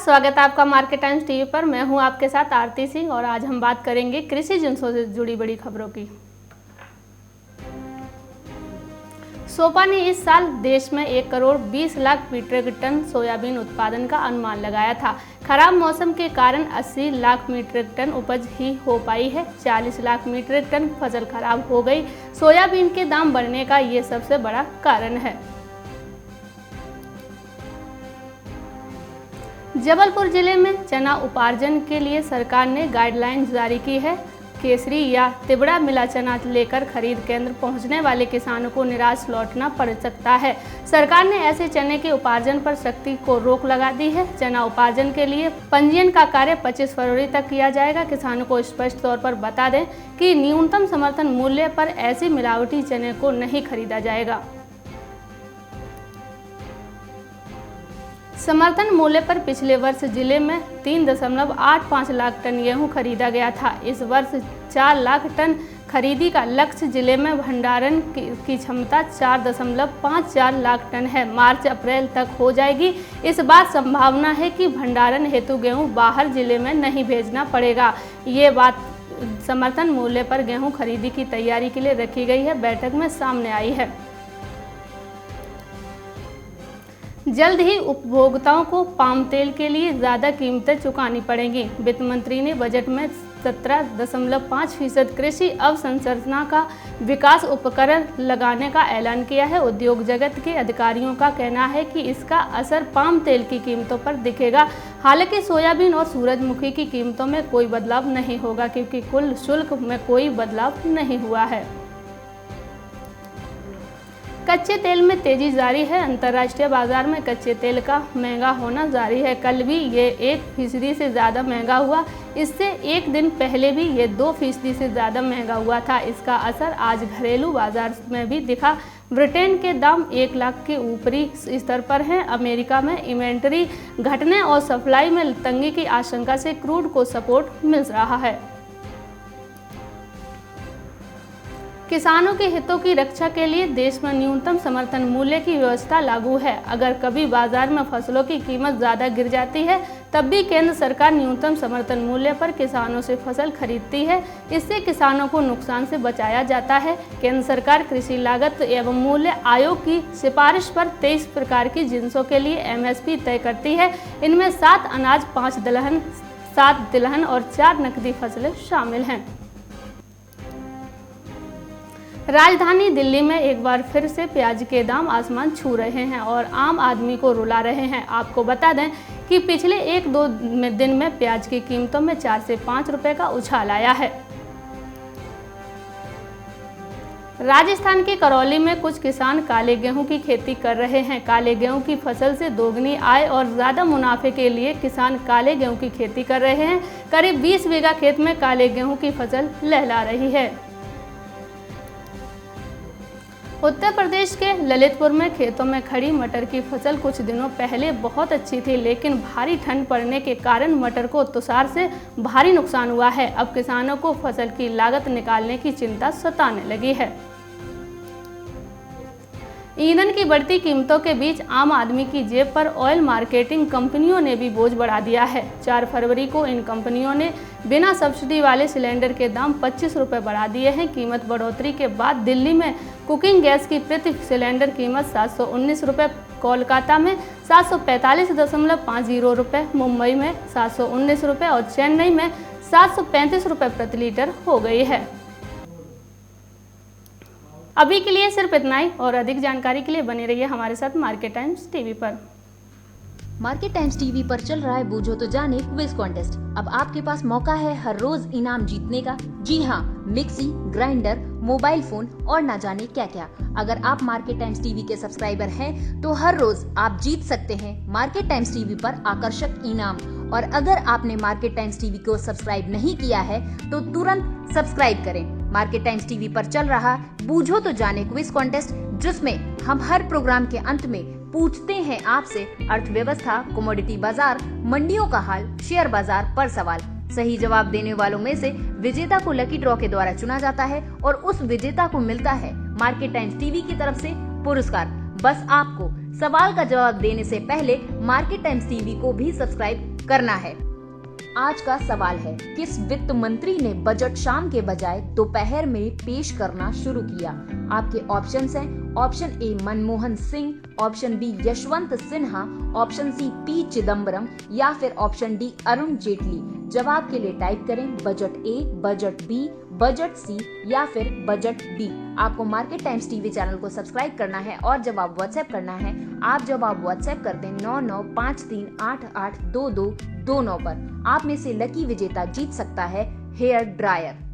स्वागत है आपका मार्केट टाइम्स टीवी पर। मैं हूं आपके साथ आरती सिंह और आज हम बात करेंगे कृषि जिंसों से जुड़ी बड़ी खबरों की। सोपा ने इस साल देश में 1 crore 20 lakh metric ton soybean उत्पादन का अनुमान लगाया था। खराब मौसम के कारण 80 लाख मीट्रिक टन उपज ही हो पाई है। 40 लाख मीट्रिक टन फसल खराब हो गई। सोयाबीन के दाम बढ़ने का ये सबसे बड़ा कारण है। जबलपुर जिले में चना उपार्जन के लिए सरकार ने गाइडलाइन जारी की है। केसरी या तिबड़ा मिला चना लेकर खरीद केंद्र पहुंचने वाले किसानों को निराश लौटना पड़ सकता है। सरकार ने ऐसे चने के उपार्जन पर सख्ती को रोक लगा दी है। चना उपार्जन के लिए पंजीयन का कार्य 25 फरवरी तक किया जाएगा। किसानों को स्पष्ट तौर पर बता दें कि न्यूनतम समर्थन मूल्य पर ऐसी मिलावटी चने को नहीं खरीदा जाएगा। समर्थन मूल्य पर पिछले वर्ष जिले में 3.85 लाख टन गेहूं खरीदा गया था। इस वर्ष 4 लाख टन खरीदी का लक्ष्य। जिले में भंडारण की क्षमता 4.54 लाख टन है। मार्च अप्रैल तक हो जाएगी। इस बार संभावना है कि भंडारण हेतु गेहूं बाहर जिले में नहीं भेजना पड़ेगा। ये बात समर्थन मूल्य पर गेहूं खरीदी की तैयारी के लिए रखी गई है बैठक में सामने आई है। जल्द ही उपभोक्ताओं को पाम तेल के लिए ज़्यादा कीमतें चुकानी पड़ेंगी। वित्त मंत्री ने बजट में 17.5% कृषि अवसंरचना का विकास उपकरण लगाने का ऐलान किया है। उद्योग जगत के अधिकारियों का कहना है कि इसका असर पाम तेल की कीमतों पर दिखेगा। हालांकि सोयाबीन और सूरजमुखी की कीमतों में कोई बदलाव नहीं होगा क्योंकि कुल शुल्क में कोई बदलाव नहीं हुआ है। कच्चे तेल में तेजी जारी है। अंतर्राष्ट्रीय बाजार में कच्चे तेल का महंगा होना जारी है। कल भी ये 1% से ज़्यादा महंगा हुआ। इससे एक दिन पहले भी ये 2% से ज़्यादा महंगा हुआ था। इसका असर आज घरेलू बाजार में भी दिखा। ब्रिटेन के दाम 1 लाख के ऊपरी स्तर पर हैं। अमेरिका में इन्वेंटरी घटने और सप्लाई में तंगी की आशंका से क्रूड को सपोर्ट मिल रहा है। किसानों के हितों की रक्षा के लिए देश में न्यूनतम समर्थन मूल्य की व्यवस्था लागू है। अगर कभी बाजार में फसलों की कीमत ज़्यादा गिर जाती है तब भी केंद्र सरकार न्यूनतम समर्थन मूल्य पर किसानों से फसल खरीदती है। इससे किसानों को नुकसान से बचाया जाता है। केंद्र सरकार कृषि लागत एवं मूल्य आयोग की सिफारिश पर 23 प्रकार की जिंसों के लिए MSP तय करती है। इनमें 7 अनाज, 5 दलहन, 7 तिलहन और 4 नकदी फसलें शामिल हैं। राजधानी दिल्ली में एक बार फिर से प्याज के दाम आसमान छू रहे हैं और आम आदमी को रुला रहे हैं। आपको बता दें कि पिछले 1-2 दिन में प्याज की कीमतों में 4 से 5 रुपए का उछाल आया है। राजस्थान के करौली में कुछ किसान काले गेहूं की खेती कर रहे हैं। काले गेहूं की फसल से दोगुनी आय और ज़्यादा मुनाफे के लिए किसान काले गेहूं की खेती कर रहे हैं। करीब 20 बीघा खेत में काले गेहूं की फसल लहला रही है। उत्तर प्रदेश के ललितपुर में खेतों में खड़ी मटर की फसल कुछ दिनों पहले बहुत अच्छी थी, लेकिन भारी ठंड पड़ने के कारण मटर को तुषार से भारी नुकसान हुआ है। अब किसानों को फसल की लागत निकालने की चिंता सताने लगी है। ईंधन की बढ़ती कीमतों के बीच आम आदमी की जेब पर ऑयल मार्केटिंग कंपनियों ने भी बोझ बढ़ा दिया है। 4 फरवरी को इन कंपनियों ने बिना सब्सिडी वाले सिलेंडर के दाम 25 रुपये बढ़ा दिए हैं। कीमत बढ़ोतरी के बाद दिल्ली में कुकिंग गैस की प्रति सिलेंडर कीमत 719 रुपये, कोलकाता में 745.50 रुपये, मुंबई में 719 रुपये और चेन्नई में 735 रुपये प्रति लीटर हो गई है। अभी के लिए सिर्फ इतना ही और अधिक जानकारी के लिए बने रहिए हमारे साथ मार्केट टाइम्स टीवी पर। मार्केट टाइम्स टीवी पर चल रहा है बूझो तो जाने क्विज कॉन्टेस्ट। अब आपके पास मौका है हर रोज इनाम जीतने का। जी हाँ, मिक्सी, ग्राइंडर, मोबाइल फोन और ना जाने क्या क्या। अगर आप मार्केट टाइम्स टीवी के सब्सक्राइबर हैं तो हर रोज आप जीत सकते हैं मार्केट टाइम्स टीवी पर आकर्षक इनाम। और अगर आपने मार्केट टाइम्स टीवी को सब्सक्राइब नहीं किया है तो तुरंत सब्सक्राइब करें। मार्केट टाइम्स टीवी पर चल रहा बूझो तो जाने क्विज कॉन्टेस्ट, जिसमें हम हर प्रोग्राम के अंत में पूछते हैं आपसे अर्थव्यवस्था, कमोडिटी बाजार, मंडियों का हाल, शेयर बाजार पर सवाल। सही जवाब देने वालों में से विजेता को लकी ड्रॉ के द्वारा चुना जाता है और उस विजेता को मिलता है मार्केट टाइम्स टीवी की तरफ से पुरस्कार। बस आपको सवाल का जवाब देने से पहले मार्केट टाइम्स टीवी को भी सब्सक्राइब करना है। आज का सवाल है, किस वित्त मंत्री ने बजट शाम के बजाय दोपहर में पेश करना शुरू किया? आपके ऑप्शंस हैं, option A Manmohan Singh, option B Yashwant Sinha, option C P Chidambaram या फिर ऑप्शन डी अरुण जेटली। जवाब के लिए टाइप करें बजट ए, बजट बी, बजट सी या फिर बजट डी। आपको मार्केट टाइम्स टीवी चैनल को सब्सक्राइब करना है और जवाब व्हाट्सएप करना है, आप जवाब व्हाट्सएप कर दें 9953882229 पर। आप में से लकी विजेता जीत सकता है हेयर ड्रायर।